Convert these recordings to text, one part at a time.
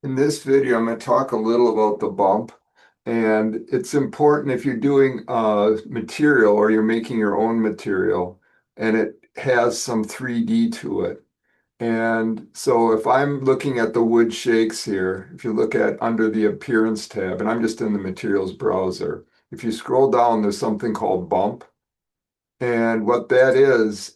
In this video, I'm going to talk a little about the bump, and it's important if you're doing material or you're making your own material and it has some 3D to it. And so if I'm looking at the wood shakes here, if you look at under the appearance tab, and I'm just in the materials browser, if you scroll down, there's something called bump. And what that is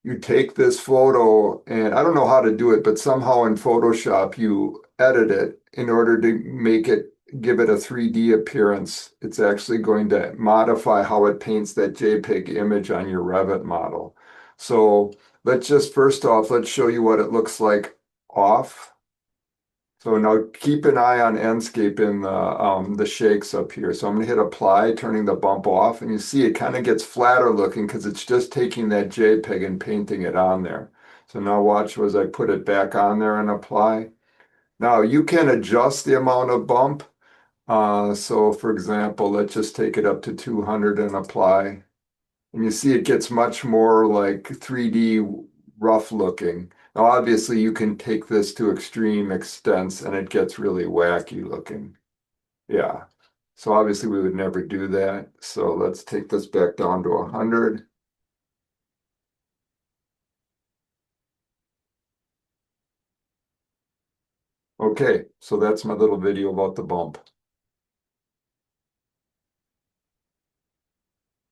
you take this photo, and I don't know how to do it, but somehow in Photoshop you edit it in order to make it give it a 3D appearance. It's actually going to modify how it paints that JPEG image on your Revit model. So let's just first off, let's show you what it looks like off. So now keep an eye on Enscape in the shakes up here. So I'm going to hit apply, turning the bump off, and you see it kind of gets flatter looking because it's just taking that JPEG and painting it on there. So now watch as I put it back on there and apply. Now you can adjust the amount of bump. So for example, let's just take it up to 200 and apply. And you see it gets much more like 3D rough looking. Now, obviously, you can take this to extreme extents and it gets really wacky looking. Yeah. So obviously we would never do that. So let's take this back down to 100. Okay, so that's my little video about the bump.